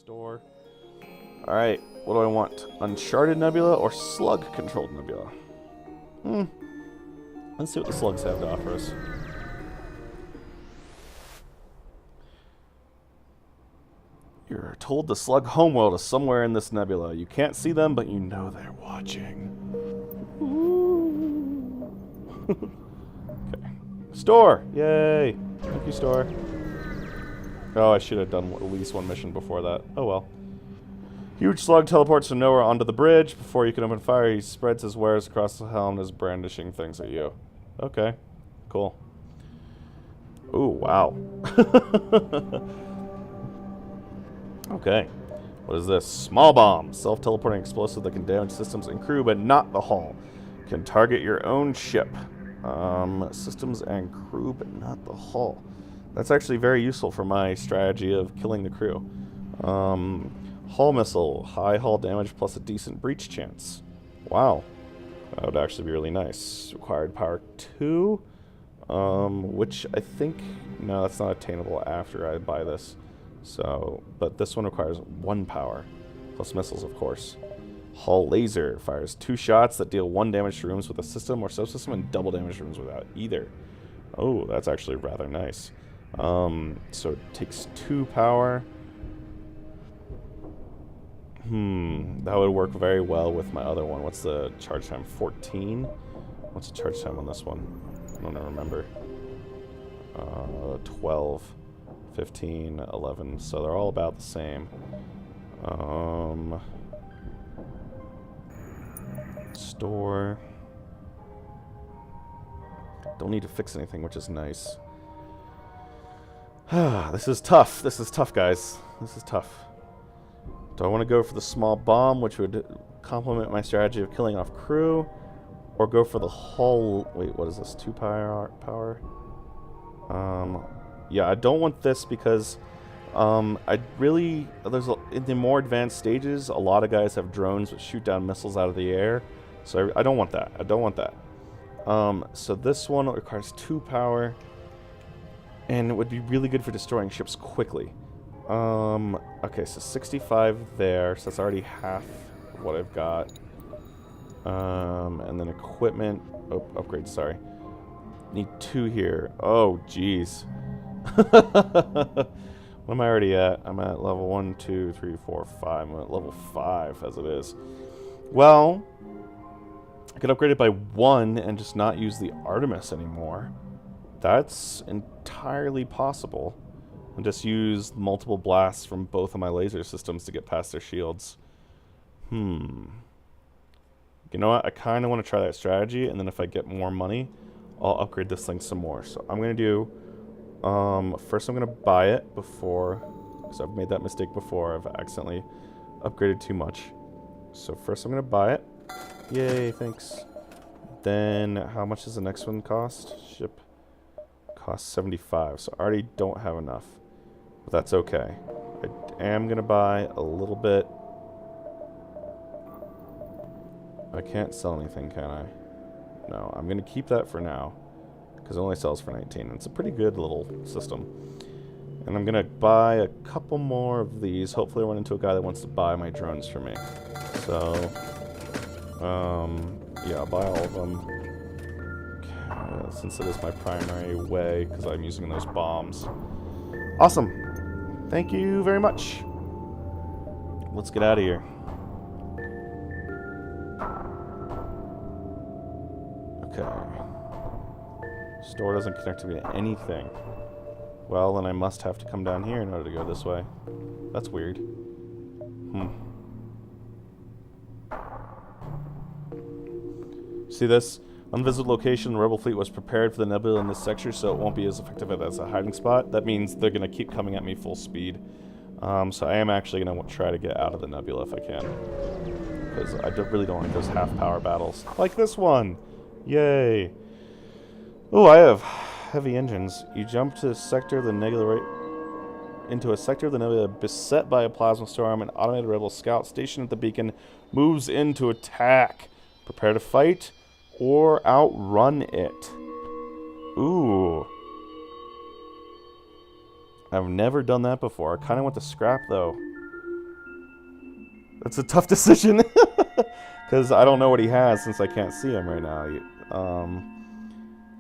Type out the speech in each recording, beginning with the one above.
Store. Alright, what do I want? Uncharted Nebula or Slug-controlled Nebula? Let's see what the slugs have to offer us. You're told the slug homeworld is somewhere in this nebula. You can't see them, but you know they're watching. Okay. Store! Yay! Thank you, Store. Oh, I should have done at least one mission before that. Oh well. Huge slug teleports from nowhere onto the bridge. Before you can open fire, he spreads his wares across the helm and is brandishing things at you. Okay. Cool. Ooh, wow. Okay. What is this? Small bomb. Self-teleporting explosive that can damage systems and crew, but not the hull. Can target your own ship. Systems and crew, but not the hull. That's actually very useful for my strategy of killing the crew. Hull missile. High hull damage plus a decent breach chance. Wow. That would actually be really nice. Required power 2. Which I think... No, that's not attainable after I buy this. So, but this one requires 1 power. Plus missiles, of course. Hull laser. Fires 2 shots that deal 1 damage to rooms with a system or subsystem and double damage to rooms without either. Oh, that's actually rather nice. So it takes 2 power. That would work very well with my other one. What's the charge time? 14? What's the charge time on this one? I don't remember. 12, 15, 11. So they're all about the same. Store. Don't need to fix anything, which is nice. This is tough. This is tough, guys. This is tough. Do I want to go for the small bomb, which would complement my strategy of killing off crew? Or go for the hull... Wait, what is this? 2 power? Yeah, I don't want this because... I really... in the more advanced stages, a lot of guys have drones that shoot down missiles out of the air. So I don't want that. I don't want that. So this one requires 2 power. And it would be really good for destroying ships quickly. Okay, so 65 there, so that's already half of what I've got. And then equipment, upgrade, sorry. Need 2 here. Oh, jeez. What am I already at? I'm at level 1, 2, 3, 4, 5. I'm at level 5 as it is. Well, I could upgrade it by 1 and just not use the Artemis anymore. That's entirely possible. And just use multiple blasts from both of my laser systems to get past their shields. You know what? I kind of want to try that strategy, and then if I get more money, I'll upgrade this thing some more. So I'm going to do... first I'm going to buy it before... Because I've made that mistake before. I've accidentally upgraded too much. So first I'm going to buy it. Yay, thanks. Then how much does the next one cost? Ship costs 75, so I already don't have enough. But that's okay. I am going to buy a little bit. I can't sell anything, can I? No, I'm going to keep that for now. Because it only sells for 19. And it's a pretty good little system. And I'm going to buy a couple more of these. Hopefully I run into a guy that wants to buy my drones for me. So, yeah, I'll buy all of them. Okay, since it is my primary way, because I'm using those bombs. Awesome. Thank you very much. Let's get out of here. Okay. Store doesn't connect me to anything. Well, then I must have to come down here in order to go this way. That's weird. See this? Unvisited location, the rebel fleet was prepared for the nebula in this sector, so it won't be as effective as a hiding spot. That means they're going to keep coming at me full speed. So I am actually going to try to get out of the nebula if I can. Because I really don't like those half-power battles. Like this one! Yay! Oh, I have heavy engines. You jump to a sector of the nebula into a sector of the nebula beset by a plasma storm. An automated rebel scout stationed at the beacon moves in to attack. Prepare to fight or outrun it. Ooh. I've never done that before. I kind of want to scrap, though. It's a tough decision. Because I don't know what he has since I can't see him right now.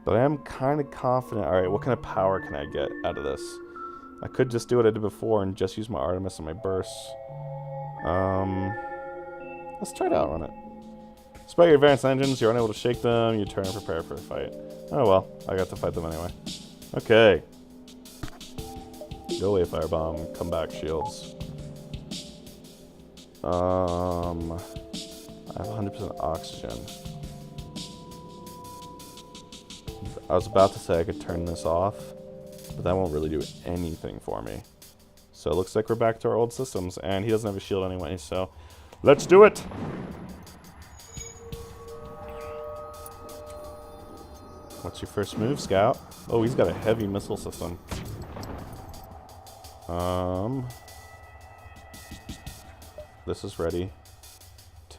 But I am kind of confident. Alright, what kind of power can I get out of this? I could just do what I did before and just use my Artemis and my bursts. Let's try to outrun it. Despite your advanced engines, you're unable to shake them. You turn and prepare for a fight. Oh well, I got to fight them anyway. Okay. Go away, firebomb. Come back, shields. I have 100% oxygen. I was about to say I could turn this off, but that won't really do anything for me. So it looks like we're back to our old systems, and he doesn't have a shield anyway, so let's do it! What's your first move, Scout? Oh, he's got a heavy missile system. This is ready.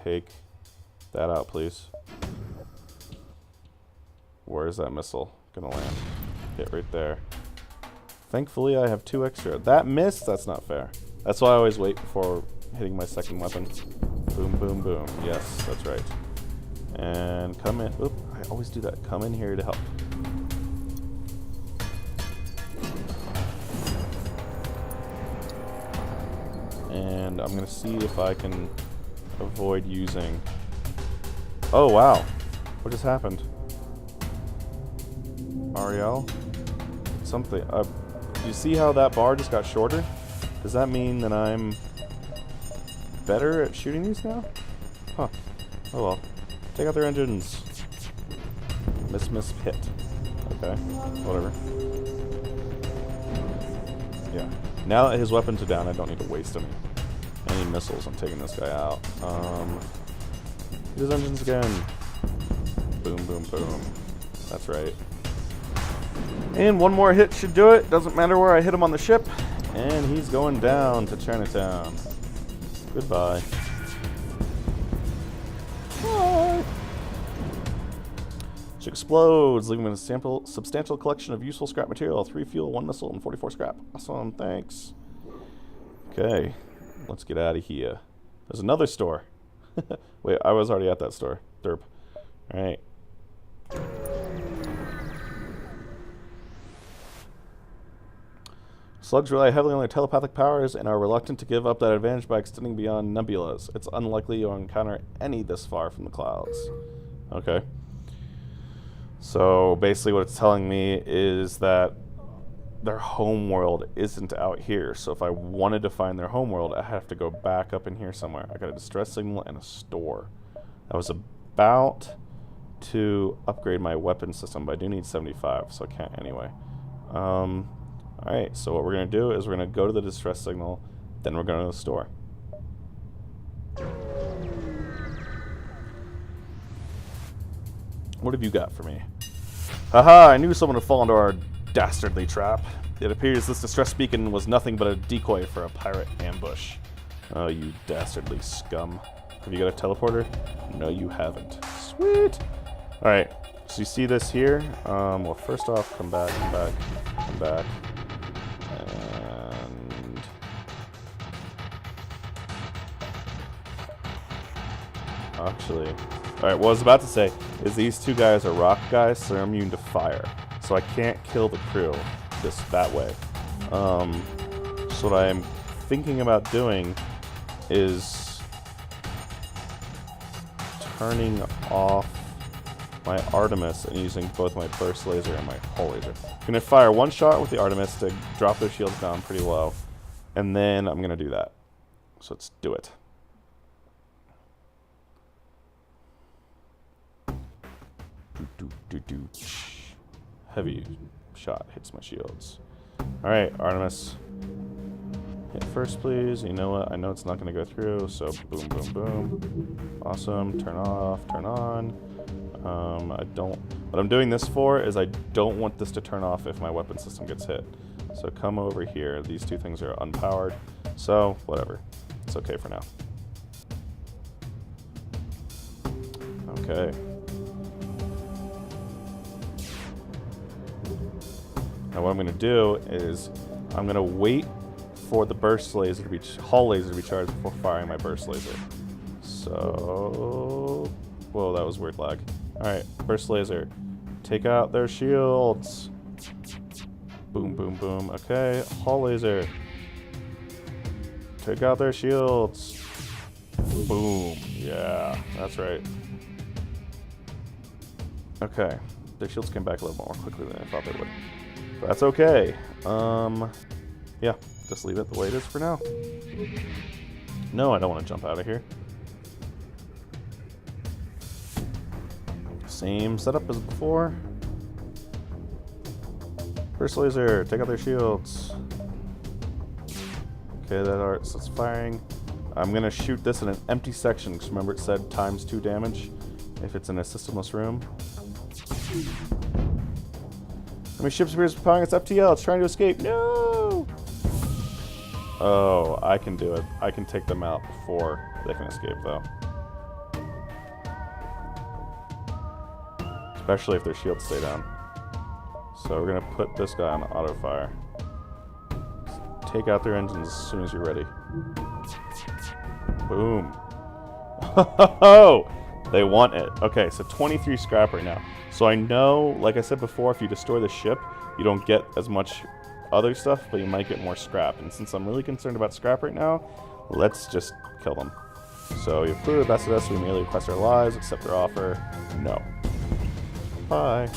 Take that out, please. Where is that missile gonna land? Hit right there. Thankfully, I have 2 extra. That missed? That's not fair. That's why I always wait before hitting my second weapon. Boom, boom, boom. Yes, that's right. And come in. Oop, I always do that. Come in here to help. And I'm going to see if I can avoid using... Oh, wow. What just happened? Ariel? Something. Do you see how that bar just got shorter? Does that mean that I'm better at shooting these now? Huh. Oh well. Take out their engines. Miss, hit. Okay. Whatever. Yeah. Now that his weapons are down, I don't need to waste any missiles. I'm taking this guy out. Hit his engines again. Boom, boom, boom. That's right. And one more hit should do it. Doesn't matter where I hit him on the ship. And he's going down to Chinatown. Goodbye. Bye. Ship explodes, leaving a substantial collection of useful scrap material. 3 fuel, 1 missile, and 44 scrap. Awesome, thanks. Okay, let's get out of here. There's another store. Wait, I was already at that store. Derp. Alright. Slugs rely heavily on their telepathic powers and are reluctant to give up that advantage by extending beyond nebulas. It's unlikely you'll encounter any this far from the clouds. Okay. So basically what it's telling me is that their home world isn't out here. So if I wanted to find their home world, I have to go back up in here somewhere. I got a distress signal and a store. I was about to upgrade my weapon system, but I do need 75, so I can't anyway. Alright, so what we're going to do is we're going to go to the distress signal, then we're going to the store. What have you got for me? Haha, I knew someone would fall into our dastardly trap. It appears this distress beacon was nothing but a decoy for a pirate ambush. Oh, you dastardly scum. Have you got a teleporter? No, you haven't. Sweet! Alright, so you see this here? Well, first off, come back. And... Actually... Alright, what I was about to say is these 2 guys are rock guys, so they're immune to fire. So I can't kill the crew that way. So what I'm thinking about doing is turning off my Artemis and using both my burst laser and my hull laser. I'm going to fire 1 shot with the Artemis to drop their shields down pretty low, and then I'm going to do that. So let's do it. Heavy shot hits my shields. Alright, Artemis. Hit first, please. You know what? I know it's not going to go through, so boom, boom, boom. Awesome. Turn off, turn on. What I'm doing this for is I don't want this to turn off if my weapon system gets hit. So come over here. These 2 things are unpowered, so whatever. It's okay for now. Okay. Now what I'm going to do is I'm going to wait for the burst laser to be hull laser to be charged before firing my burst laser. So, whoa, that was weird lag. All right, burst laser, take out their shields. Boom, boom, boom. Okay, hull laser, take out their shields. Boom. Yeah, that's right. Okay, their shields came back a little more quickly than I thought they would. But that's okay. Yeah, just leave it the way it is for now. No, I don't want to jump out of here. Same setup as before. Burst laser, take out their shields. Okay, that's firing. I'm gonna shoot this in an empty section, because remember it said ×2 damage if it's in a systemless room. My ship appears propelling its FTL. It's trying to escape. No! Oh, I can do it. I can take them out before they can escape, though. Especially if their shields stay down. So we're going to put this guy on auto fire. Take out their engines as soon as you're ready. Boom. Oh! They want it. Okay, so 23 scrap right now. So I know, like I said before, if you destroy the ship, you don't get as much other stuff, but you might get more scrap. And since I'm really concerned about scrap right now, let's just kill them. So you've clearly bested us, we merely request our lives, accept their offer. No. Bye.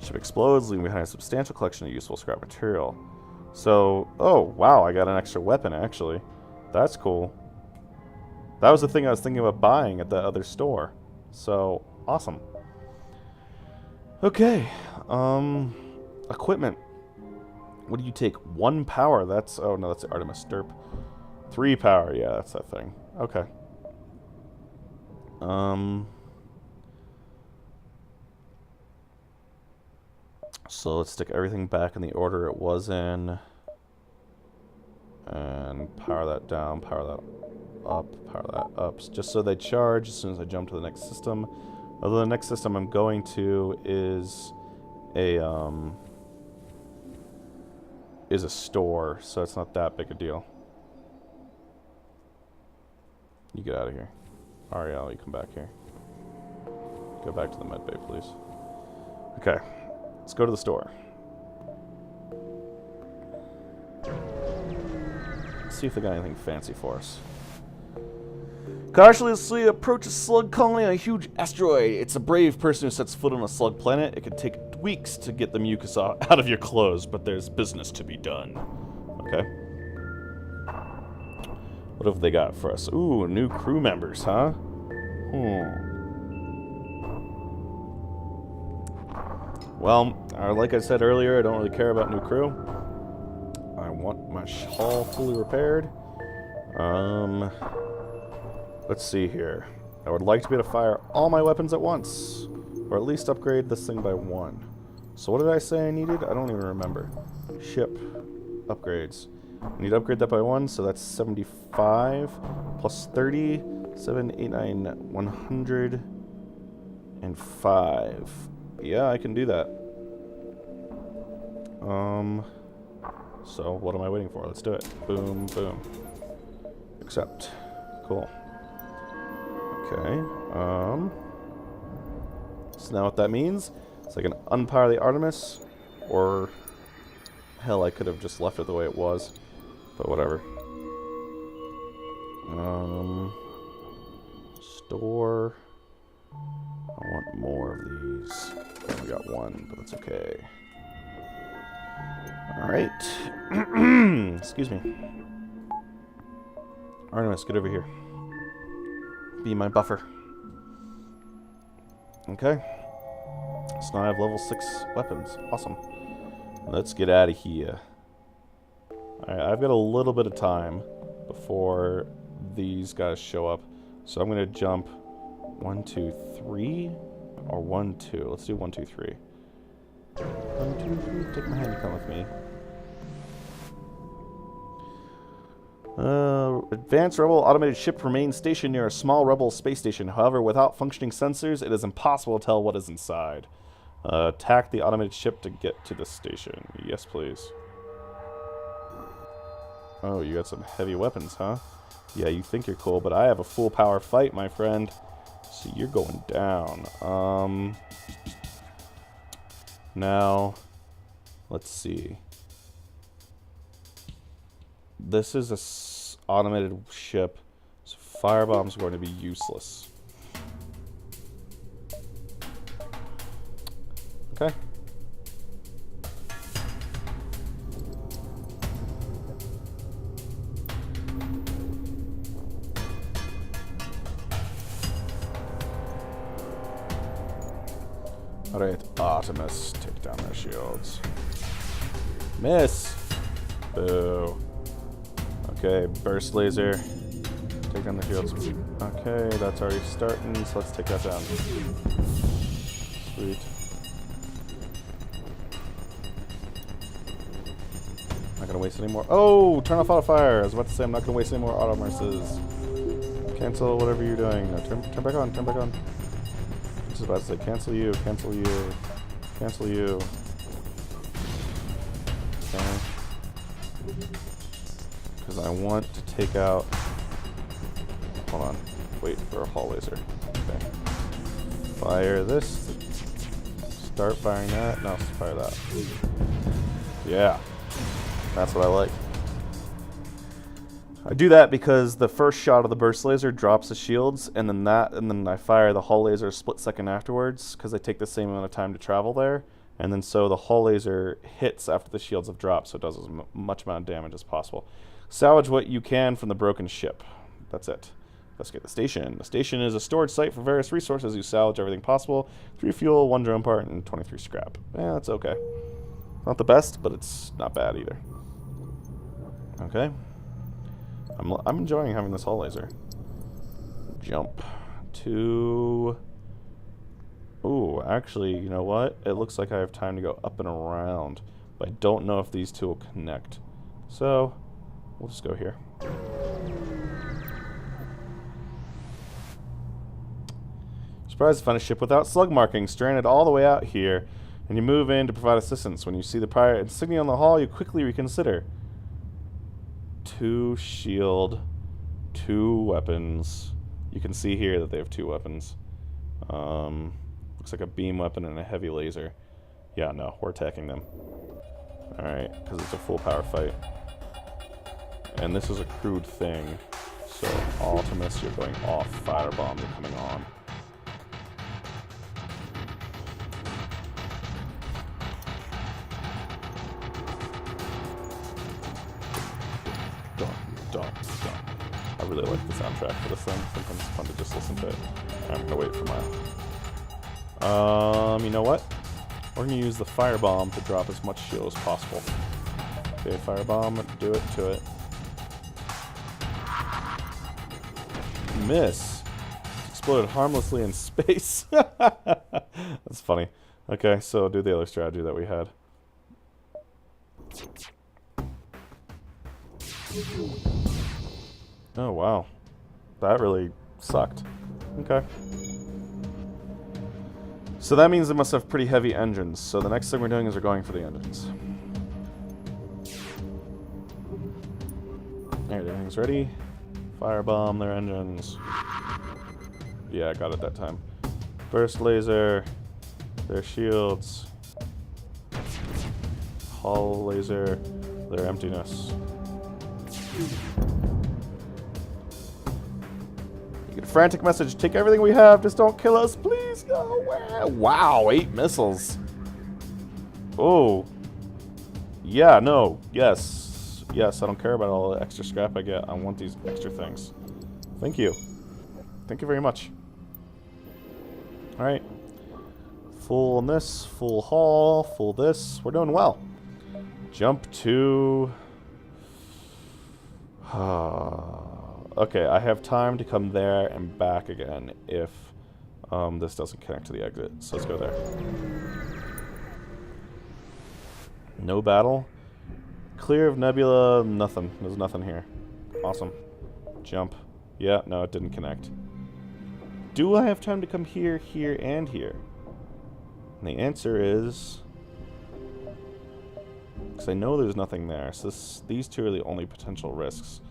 Ship explodes, leaving behind a substantial collection of useful scrap material. So, oh, wow, I got an extra weapon, actually. That's cool. That was the thing I was thinking about buying at the other store. So, awesome. Okay. Equipment. What do you take? 1 power. That's, oh no, that's the Artemis Derp. 3 power. Yeah, that's that thing. Okay. So let's stick everything back in the order it was in. And power that down, power that up, power that up, just so they charge as soon as I jump to the next system. Although the next system I'm going to is a store, so it's not that big a deal. You get out of here. Ariel, you come back here. Go back to the med bay, please. Okay, let's go to the store. Let's see if they got anything fancy for us. Cautiously approach a slug colony on a huge asteroid. It's a brave person who sets foot on a slug planet. It can take weeks to get the mucus out of your clothes, but there's business to be done. Okay. What have they got for us? Ooh, new crew members, huh? Well, like I said earlier, I don't really care about new crew. I want my hull fully repaired. Let's see here. I would like to be able to fire all my weapons at once, or at least upgrade this thing by 1. So what did I say I needed? I don't even remember. Ship upgrades. I need to upgrade that by 1, so that's 75 plus 30, 7, 8, 9, 105. Yeah, I can do that. So what am I waiting for? Let's do it. Boom, boom. Accept. Cool. Okay. So now what that means is I can unpower the Artemis, or hell, I could have just left it the way it was, but whatever. Store. I want more of these. I only got 1, but that's okay. Alright. Excuse me. Artemis, get over here. Be my buffer. Okay. So now I have level 6 weapons. Awesome. Let's get out of here. Alright, I've got a little bit of time before these guys show up. So I'm going to jump 1, 2, 3, or 1, 2. Let's do 1, 2, 3. 1, 2, 3. Take my hand and come with me. Advanced Rebel automated ship remains stationed near a small Rebel space station. However, without functioning sensors, it is impossible to tell what is inside. Attack the automated ship to get to the station. Yes, please. Oh, you got some heavy weapons, huh? Yeah, you think you're cool, but I have a full power fight, my friend. So you're going down. Now, let's see. This is a automated ship, so firebombs are going to be useless. Okay. Alright, Artemis, take down their shields. Miss! Boo. Okay, burst laser. Take down the shields. Okay, that's already starting, so let's take that down. Sweet. Not gonna waste any more. Oh! Turn off auto fire! I was about to say I'm not gonna waste any more auto merces. Cancel whatever you're doing. No, turn back on, turn back on. I was about to say cancel you, cancel you, cancel you. Okay. Because I want to take out. Hold on. Wait for a hull laser. Okay. Fire this. Start firing that. No, fire that. Yeah. That's what I like. I do that because the first shot of the burst laser drops the shields, and then I fire the hull laser a split second afterwards because they take the same amount of time to travel there, and then so the hull laser hits after the shields have dropped, so it does as much amount of damage as possible. Salvage what you can from the broken ship. That's it. Let's get the station. The station is a storage site for various resources. You salvage everything possible: 3 fuel, 1 drone part, and 23 scrap. Yeah, that's okay. Not the best, but it's not bad either. Okay. I'm enjoying having this hull laser. Jump to... Ooh, actually, you know what? It looks like I have time to go up and around, but I don't know if these two will connect. So, we'll just go here. Surprised to find a ship without slug markings, stranded all the way out here, and you move in to provide assistance. When you see the pirate insignia on the hull, you quickly reconsider. 2 shield, 2 weapons. You can see here that they have 2 weapons. Looks like a beam weapon and a heavy laser. Yeah, no, we're attacking them. Alright, because it's a full power fight. And this is a crude thing. So, Artemis, you're going off. Firebombs are coming on. I really like the soundtrack for this thing. Sometimes it's fun to just listen to it. I'm gonna wait for mine. You know what? We're gonna use the firebomb to drop as much shield as possible. Okay, firebomb, do it to it. Miss. It's exploded harmlessly in space. That's funny. Okay, so do the other strategy that we had. Oh, wow. That really sucked. Okay. So that means it must have pretty heavy engines. So the next thing we're doing is we're going for the engines. Alright, everything's ready. Firebomb their engines. Yeah, I got it that time. Burst laser. Their shields. Hull laser. Their emptiness. You get a frantic message. Take everything we have. Just don't kill us, please. No. Wow, 8 missiles. Oh. Yeah, no. Yes. Yes, I don't care about all the extra scrap I get. I want these extra things. Thank you. Thank you very much. Alright. Full on this. Full haul. Full this. We're doing well. Jump to... Okay, I have time to come there and back again if this doesn't connect to the exit. So let's go there. No battle. Clear of Nebula, nothing. There's nothing here. Awesome. Jump. Yeah, no, it didn't connect. Do I have time to come here, here, and here? And the answer is... Because I know there's nothing there. So these two are the only potential risks.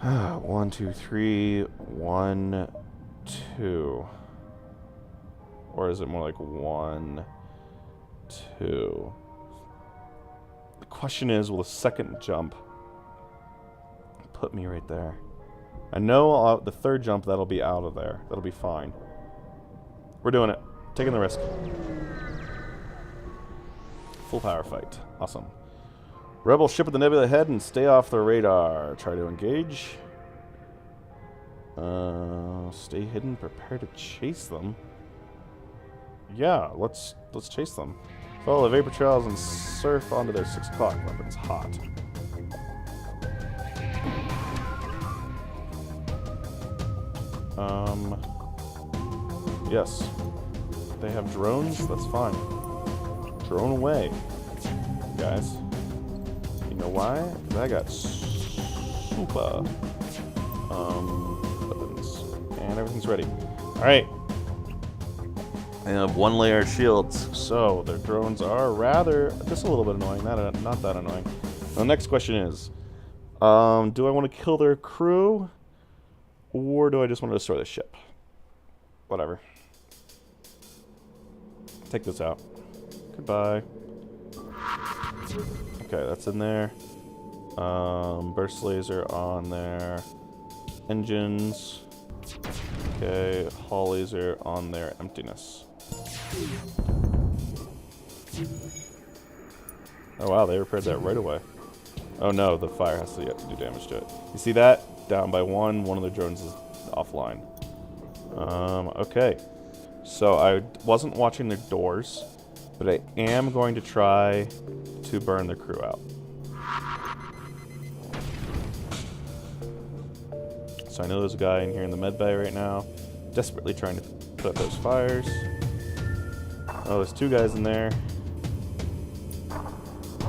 1, 2, 3, 1, 2. Or is it more like 1, 2? The question is, will the second jump put me right there? I know the third jump, that'll be out of there. That'll be fine. We're doing it. Taking the risk. Full power fight. Awesome. Rebel ship at the Nebula ahead and stay off the radar. Try to engage. Stay hidden. Prepare to chase them. Yeah, let's chase them. Follow the vapor trails and surf onto their 6 o'clock weapons. Hot. Yes. They have drones? That's fine. Drone away. Guys. You know why? Because I got super weapons. And everything's ready. Alright. They have 1 layer shields, so their drones are rather just a little bit annoying, not that annoying. The next question is, do I want to kill their crew, or do I just want to destroy the ship? Whatever. Take this out. Goodbye. Okay, that's in there. Burst laser on there. Engines. Okay, hull laser on their emptiness. Oh wow, they repaired that right away. Oh no, the fire has to yet to do damage to it. You see that? Down by 1. One of the drones is offline. Okay. So I wasn't watching their doors, but I am going to try to burn the crew out. So I know there's a guy in here in the med bay right now, desperately trying to put out those fires. Oh, there's 2 guys in there.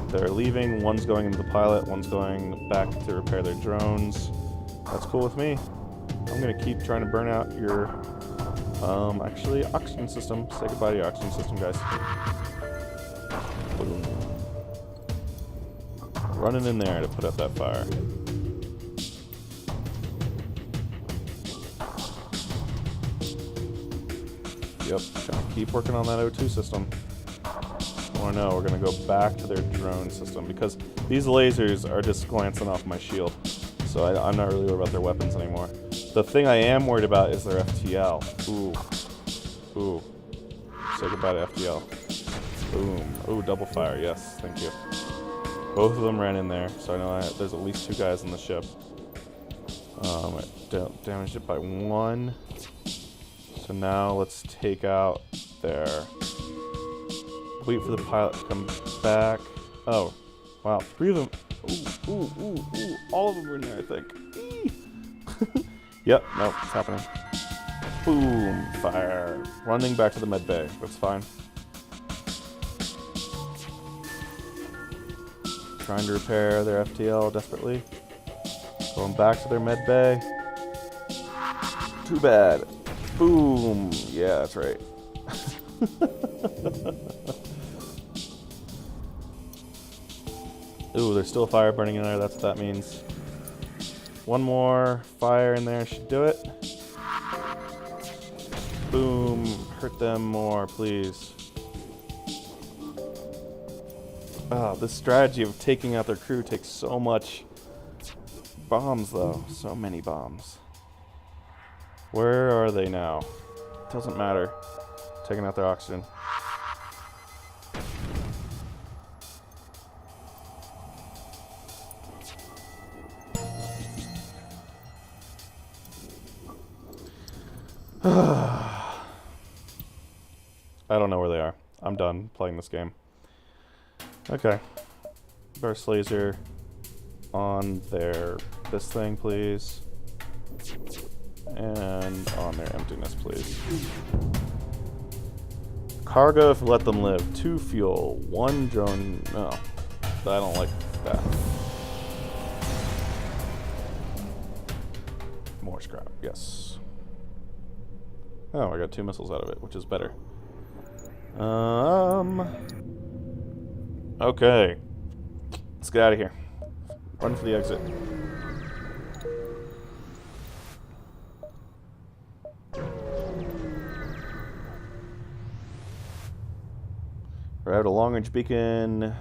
They're leaving. One's going into the pilot, one's going back to repair their drones. That's cool with me. I'm gonna keep trying to burn out your, actually, oxygen system. Say goodbye to your oxygen system, guys. Boom. Running in there to put out that fire. Yep, gonna keep working on that O2 system. Oh no, we're gonna go back to their drone system because these lasers are just glancing off my shield. So I'm not really worried about their weapons anymore. The thing I am worried about is their FTL. Ooh. Ooh. Say goodbye to FTL. Boom. Ooh, double fire. Yes, thank you. Both of them ran in there, so I know there's at least 2 guys in the ship. I damaged it by 1. So now let's take out their... Wait for the pilot to come back. Oh, wow. 3 of them. Ooh, ooh, ooh, ooh. All of them are in there, I think. Yep, no, it's happening. Boom, fire. Running back to the med bay. That's fine. Trying to repair their FTL desperately. Going back to their med bay. Too bad. Boom. Yeah, that's right. Ooh, there's still fire burning in there. That's what that means. 1 more fire in there should do it. Boom. Hurt them more, please. Ah, this strategy of taking out their crew takes so much bombs, though. So many bombs. Where are they now? Doesn't matter. Taking out their oxygen. I don't know where they are. I'm done playing this game. Okay. Burst laser on this thing, please. And on their emptiness, please. Cargo if you let them live. 2 fuel. 1 drone. No. I don't like that. More scrap. Yes. Oh, I got 2 missiles out of it, which is better. Okay. Let's get out of here. Run for the exit. Arrived at a long-range beacon.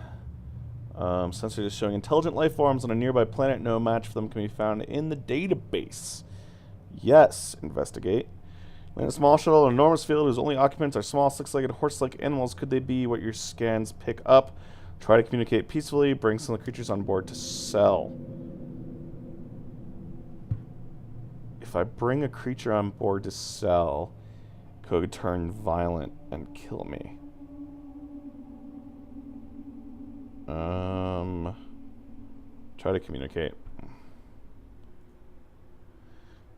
Sensor is showing intelligent life forms on a nearby planet. No match for them can be found in the database. Yes. Investigate. In a small shuttle, an enormous field whose only occupants are small, six-legged, horse-like animals. Could they be what your scans pick up? Try to communicate peacefully. Bring some of the creatures on board to sell. If I bring a creature on board to sell, it could turn violent and kill me. Try to communicate.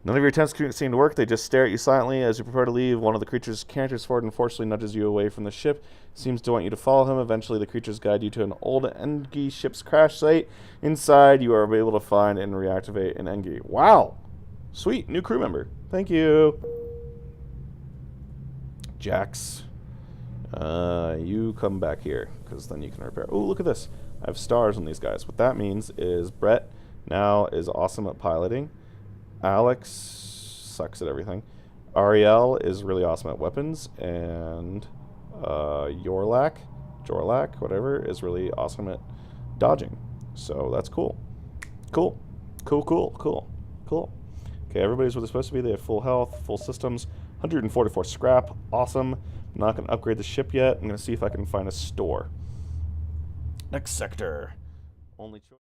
None of your attempts seem to work. They just stare at you silently. As you prepare to leave, one of the creatures canters forward and forcefully nudges you away from the ship. Seems to want you to follow him. Eventually, the creatures guide you to an old Engi ship's crash site. Inside, you are able to find and reactivate an Engi. Wow! Sweet, new crew member. Thank you. Jax. You come back here, because then you can repair. Oh, look at this. I have stars on these guys. What that means is Brett now is awesome at piloting. Alex sucks at everything. Ariel is really awesome at weapons. And Jorlak, whatever, is really awesome at dodging. So that's cool. Cool. Okay, everybody's where they're supposed to be. They have full health, full systems, 144 scrap. Awesome. I'm not going to upgrade the ship yet. I'm going to see if I can find a store. Next sector. Only choice.